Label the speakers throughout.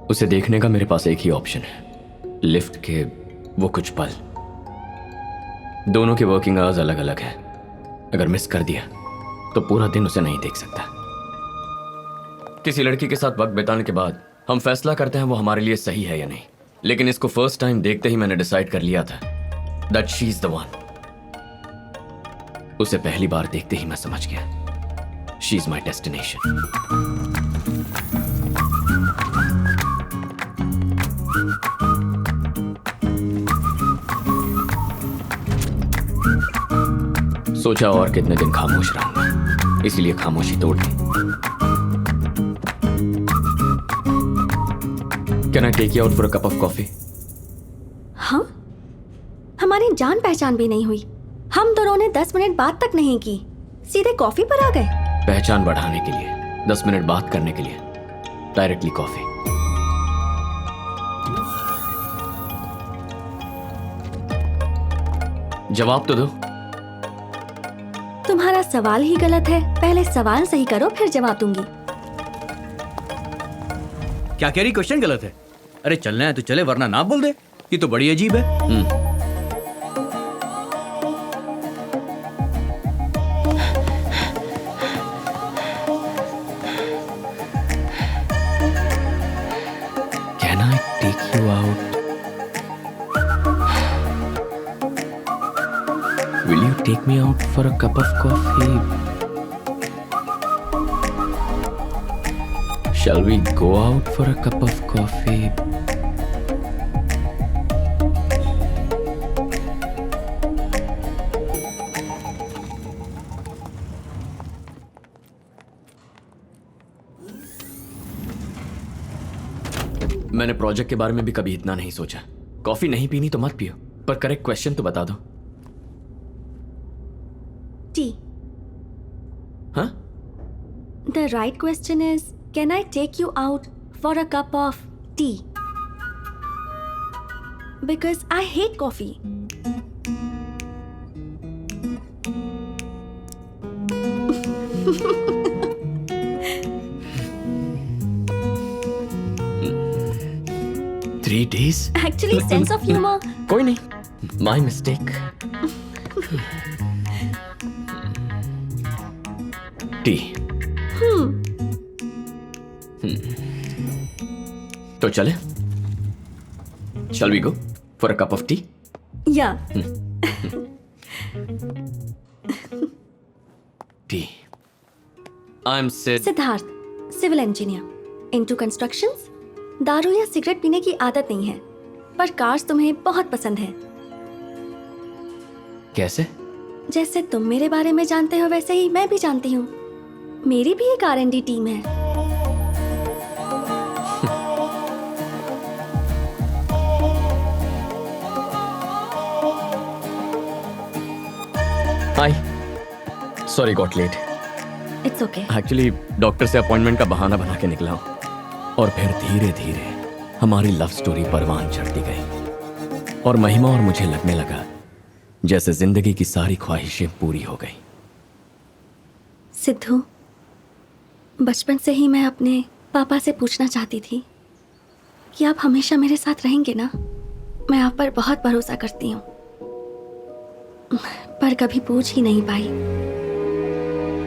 Speaker 1: उसे देखने का मेरे पास एक ही ऑप्शन है, लिफ्ट के वो कुछ पल। दोनों के वर्किंग आवर्स अलग अलग है। अगर मिस कर दिया तो पूरा दिन उसे नहीं देख सकता। किसी लड़की के साथ वक्त बिताने के बाद हम फैसला करते हैं वो हमारे लिए सही है या नहीं, लेकिन इसको फर्स्ट टाइम देखते ही मैंने डिसाइड कर लिया था that she is the one. उसे पहली बार देखते ही मैं समझ गया शी इज माई डेस्टिनेशन। सोचा और कितने दिन खामोश रहूंगा, इसीलिए खामोशी तोड़ दी। Can I take you out for a cup of coffee?
Speaker 2: हाँ, हमारी जान पहचान भी नहीं हुई। हम दोनों ने 10 मिनट बात तक नहीं की, सीधे कॉफी पर आ गए।
Speaker 1: पहचान बढ़ाने के लिए, 10 मिनट बात करने के लिए डायरेक्टली कॉफी। जवाब तो दो।
Speaker 2: तुम्हारा सवाल ही गलत है। पहले सवाल सही करो, फिर जवाब दूंगी।
Speaker 3: क्या कह रही? क्वेश्चन गलत है। अरे चलना है तो चले, वरना ना बोल दे। ये तो बड़ी अजीब है।
Speaker 1: Can I take you out? Will you take me out for a cup of coffee? Shall we go out for a cup of coffee? मैंने प्रोजेक्ट के बारे में भी कभी इतना नहीं सोचा। कॉफी नहीं पीनी तो मत पियो, पर करेक्ट क्वेश्चन तो बता दो।
Speaker 2: टी।
Speaker 1: हाँ?
Speaker 2: The right question is, can I take you out for a cup of tea? Because I hate coffee.
Speaker 1: Three days?
Speaker 2: Actually, sense of humor.
Speaker 1: कोई नहीं, माई मिस्टेक। टी। तो चले? Shall we go for a cup of tea?
Speaker 2: Yeah.
Speaker 1: Tea. I'm Sid.
Speaker 2: Siddharth, civil engineer, into constructions. दारू या cigarette पीने की आदत नहीं है, पर कार्स तुम्हें बहुत पसंद है।
Speaker 1: कैसे?
Speaker 2: जैसे तुम मेरे बारे में जानते हो, वैसे ही मैं भी जानती हूँ। मेरी भी एक R&D टीम है।
Speaker 1: Hi, sorry got late.
Speaker 2: It's okay.
Speaker 1: Actually doctor से अपॉइंटमेंट का बहाना बना के निकला हूँ, और फिर धीरे धीरे हमारी लव स्टोरी परवान चढ़ती गई, और महिमा और मुझे लगने लगा जैसे जिंदगी की सारी ख्वाहिशें पूरी हो गई।
Speaker 2: सिद्धू, बचपन से ही मैं अपने पापा से पूछना चाहती थी कि आप हमेशा मेरे साथ रहेंगे ना। मैं आप पर बहुत भरोसा करती हूँ, पर कभी पूछ ही नहीं पाई।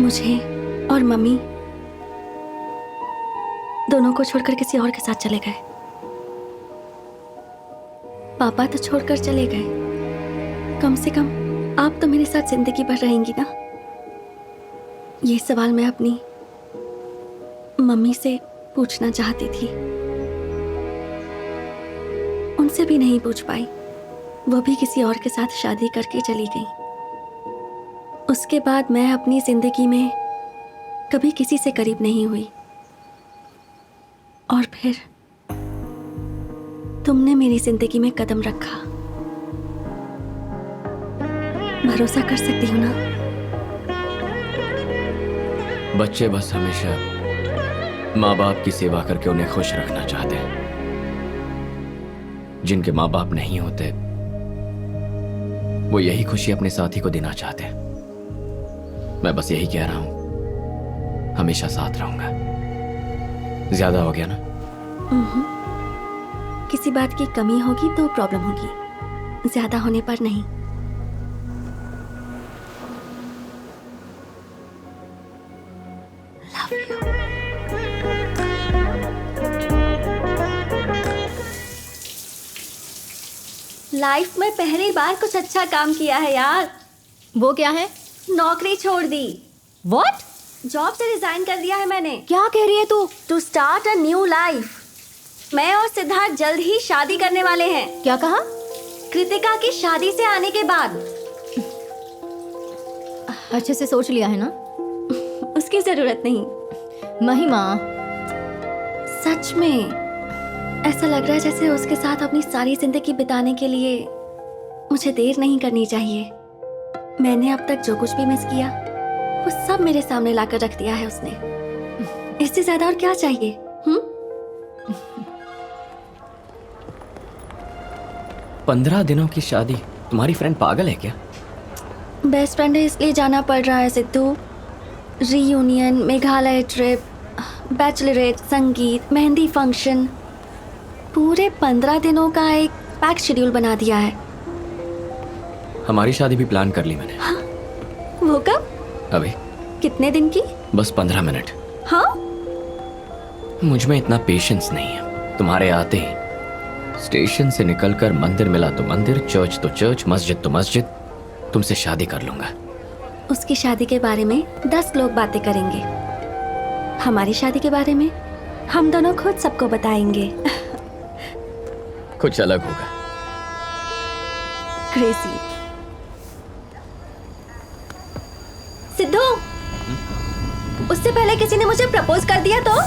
Speaker 2: मुझे और मम्मी दोनों को छोड़कर किसी और के साथ चले गए। पापा तो छोड़कर चले गए, कम से कम आप तो मेरे साथ जिंदगी भर रहेंगी ना। ये सवाल मैं अपनी मम्मी से पूछना चाहती थी, उनसे भी नहीं पूछ पाई। वो भी किसी और के साथ शादी करके चली गई। उसके बाद मैं अपनी जिंदगी में कभी किसी से करीब नहीं हुई, और फिर तुमने मेरी जिंदगी में कदम रखा। भरोसा कर सकती हूँ ना?
Speaker 1: बच्चे बस हमेशा माँ बाप की सेवा करके उन्हें खुश रखना चाहते हैं। जिनके माँ बाप नहीं होते, वो यही खुशी अपने साथी को देना चाहते हैं। मैं बस यही कह रहा हूं, हमेशा साथ रहूंगा। ज्यादा हो गया ना?
Speaker 2: किसी बात की कमी होगी तो प्रॉब्लम होगी, ज्यादा होने पर नहीं। लाइफ में पहली बार कुछ अच्छा काम किया है यार।
Speaker 4: वो क्या है?
Speaker 2: नौकरी छोड़ दी।
Speaker 4: What?
Speaker 2: जॉब से रिजाइन कर दिया है मैंने।
Speaker 4: क्या कह रही है तू?
Speaker 2: To start a new life. मैं और सिद्धार्थ जल्द ही शादी करने वाले हैं।
Speaker 4: क्या कहा?
Speaker 2: कृतिका की शादी से आने के बाद।
Speaker 4: अच्छे से सोच लिया है ना?
Speaker 2: उसकी जरूरत नहीं।
Speaker 4: महिमा,
Speaker 2: सच में ऐसा लग रहा है जैसे उसके साथ अपनी सारी जिंदगी बिताने के लिए मुझे देर नहीं करनी चाहिए। मैंने अब तक जो कुछ भी मिस किया वो सब मेरे सामने लाकर रख दिया है उसने। इससे ज्यादा और क्या चाहिए?
Speaker 1: 15 दिनों की शादी? तुम्हारी फ्रेंड पागल है क्या?
Speaker 2: बेस्ट फ्रेंड है इसलिए जाना पड़ रहा है Sidhu. Reunion, Meghalaya trip, Bachelorette, संगीत, मेहंदी फंक्शन, पूरे 15 दिनों का एक पैक शेड्यूल बना दिया है।
Speaker 1: हमारी शादी भी प्लान कर ली मैंने।
Speaker 2: वो कब?
Speaker 1: अभी।
Speaker 2: कितने दिन की?
Speaker 1: बस 15 मिनट।
Speaker 2: हाँ?
Speaker 1: मुझ में इतना पेशेंस नहीं है। तुम्हारे आते ही स्टेशन से निकलकर मंदिर मिला तो मंदिर, चर्च तो चर्च, मस्जिद तो मस्जिद, तुमसे शादी कर लूंगा।
Speaker 2: उसकी शादी के बारे में 10 लोग बातें करेंगे। हमारी शादी के बारे में हम दोनों खुद सबको बताएंगे।
Speaker 1: कुछ अलग होगा।
Speaker 2: क्रेजी। सिद्धू, उससे पहले किसी ने मुझे प्रपोज कर दिया तो?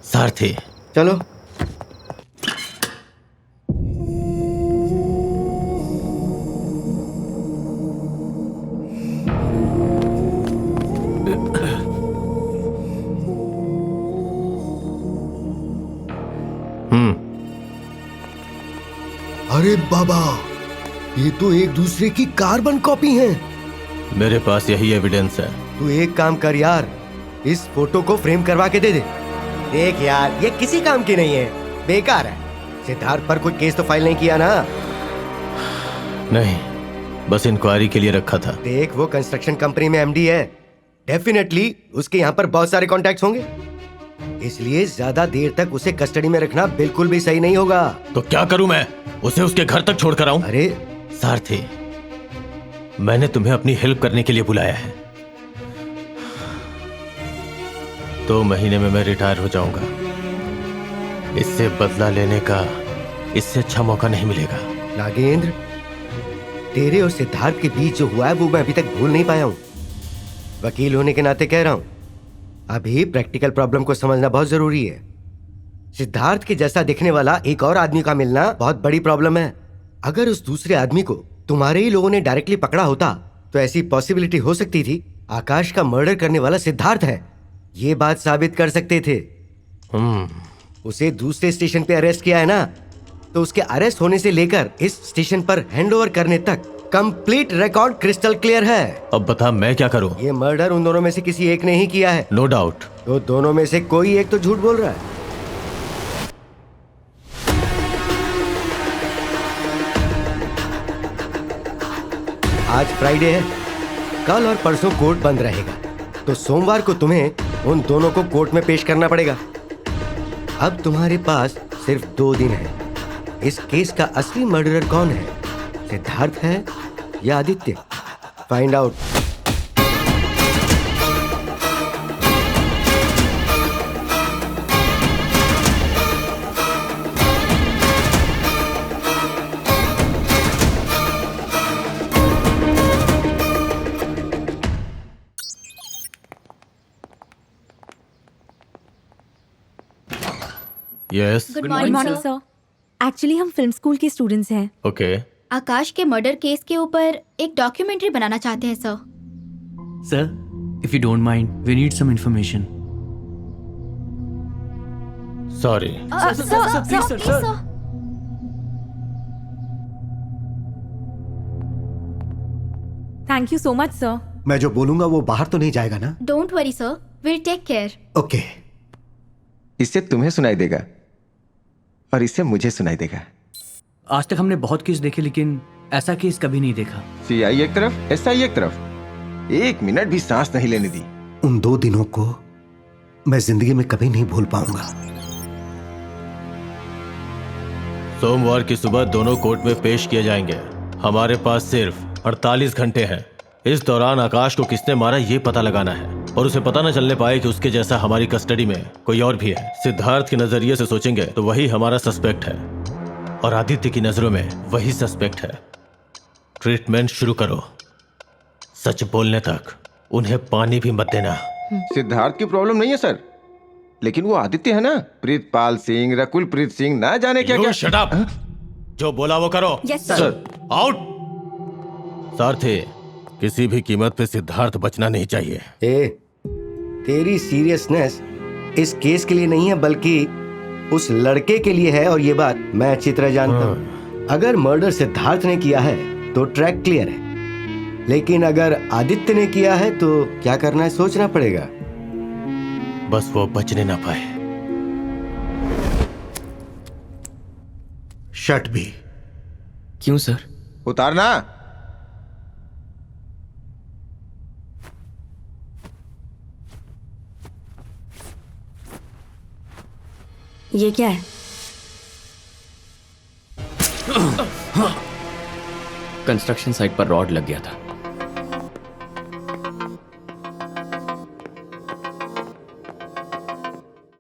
Speaker 5: सारथी,
Speaker 6: चलो। अरे बाबा, ये तो एक दूसरे की कार्बन कॉपी हैं।
Speaker 5: मेरे पास यही एविडेंस है।
Speaker 6: तू एक काम कर यार, इस फोटो को फ्रेम करवा के दे दे। देख यार, ये किसी काम की नहीं है, बेकार है। सिद्धार्थ पर कोई केस तो फाइल नहीं किया ना?
Speaker 5: नहीं, बस इंक्वायरी के लिए रखा था।
Speaker 6: देख, वो कंस्ट्रक्शन कंपनी में एमडी है, डेफिनेटली उसके यहाँ पर बहुत सारे कॉन्टैक्ट्स होंगे, इसलिए ज्यादा देर तक उसे कस्टडी में रखना बिल्कुल भी सही नहीं होगा।
Speaker 5: तो क्या करूं मैं? उसे उसके घर तक छोड़कर आऊं?
Speaker 6: अरे
Speaker 5: सारथी, मैंने तुम्हें अपनी हेल्प करने के लिए बुलाया है। 2 महीने में मैं रिटायर हो जाऊंगा। इससे बदला लेने का इससे अच्छा मौका नहीं मिलेगा।
Speaker 6: नागेंद्र, तेरे और सिद्धार्थ के बीच जो हुआ है वो मैं अभी तक भूल नहीं पाया हूं। वकील होने के नाते कह रहा हूं, अभी प्रैक्टिकल प्रॉब्लम को समझना बहुत जरूरी है। सिद्धार्थ के जैसा दिखने वाला एक और आदमी का मिलना बहुत बड़ी प्रॉब्लम है। अगर उस दूसरे आदमी को तुम्हारे ही लोगों ने डायरेक्टली पकड़ा होता तो ऐसी पॉसिबिलिटी हो सकती थी आकाश का मर्डर करने वाला सिद्धार्थ है, ये बात साबित कर सकते थे। उसे दूसरे स्टेशन पे अरेस्ट किया है ना, तो उसके अरेस्ट होने से लेकर इस स्टेशन पर हैंडओवर करने तक कंप्लीट रिकॉर्ड क्रिस्टल क्लियर है।
Speaker 5: अब बता मैं क्या करूं?
Speaker 6: ये मर्डर उन दोनों में से किसी एक ने ही किया है।
Speaker 5: No doubt.
Speaker 6: तो दोनों में से कोई एक तो झूठ बोल रहा है। आज फ्राइडे है, कल और परसों कोर्ट बंद रहेगा, तो सोमवार को तुम्हें उन दोनों को कोर्ट में पेश करना पड़ेगा। अब तुम्हारे पास सिर्फ 2 दिन है। इस केस का असली मर्डरर कौन है, सिद्धार्थ है या Aditya? Find out.
Speaker 5: Yes.
Speaker 4: Good morning sir. Actually हम फिल्म स्कूल के स्टूडेंट्स हैं।
Speaker 5: ओके।
Speaker 7: आकाश के मर्डर केस के ऊपर एक डॉक्यूमेंट्री बनाना चाहते हैं sir.
Speaker 3: Sir, If you don't mind, we need some information.
Speaker 5: Sorry.
Speaker 4: Thank you so much sir.
Speaker 6: मैं जो बोलूंगा वो बाहर तो नहीं जाएगा ना?
Speaker 2: Don't worry sir, will take care.
Speaker 6: Okay.
Speaker 7: इससे तुम्हें सुनाई देगा और इससे मुझे सुनाई देगा।
Speaker 3: आज तक हमने बहुत केस देखे लेकिन ऐसा केस कभी नहीं देखा।
Speaker 7: सीआई एक तरफ, एसआई एक तरफ, एक मिनट भी सांस नहीं लेने दी।
Speaker 6: उन 2 दिनों को मैं जिंदगी में कभी नहीं भूल पाऊंगा।
Speaker 5: सोमवार की सुबह दोनों कोर्ट में पेश किए जाएंगे। हमारे पास सिर्फ 48 घंटे हैं। इस दौरान आकाश को किसने मारा ये पता लगाना है और उसे पता न चलने पाए कि उसके जैसा हमारी कस्टडी में कोई और भी है। सिद्धार्थ के नजरिए से सोचेंगे तो वही हमारा सस्पेक्ट है और आदित्य की नजरों में वही सस्पेक्ट है। ट्रीटमेंट शुरू करो। सच बोलने तक उन्हें पानी भी मत देना।
Speaker 7: सिद्धार्थ की प्रॉब्लम नहीं है सर, लेकिन वो आदित्य है ना, प्रीतपाल सिंह, रकुल प्रीत सिंह, ना जाने क्या क्या।
Speaker 5: Shut up. जो बोला वो करो।
Speaker 4: Yes
Speaker 7: sir.
Speaker 5: आउट। सारथी, किसी भी कीमत पे सिद्धार्थ बचना नहीं चाहिए।
Speaker 6: ए, तेरी सीरियसनेस इस केस के लिए नहीं है बल्कि उस लड़के के लिए है और ये बात मैं अच्छी तरह जानता हूँ। अगर मर्डर सिद्धार्थ ने किया है तो ट्रैक क्लियर है, लेकिन अगर आदित्य ने किया है तो क्या करना है सोचना पड़ेगा।
Speaker 5: बस वो बचने ना पाए।
Speaker 6: शर्ट भी।
Speaker 1: क्यों सर?
Speaker 7: उतारना।
Speaker 2: ये क्या है?
Speaker 1: कंस्ट्रक्शन साइट पर रॉड लग गया था।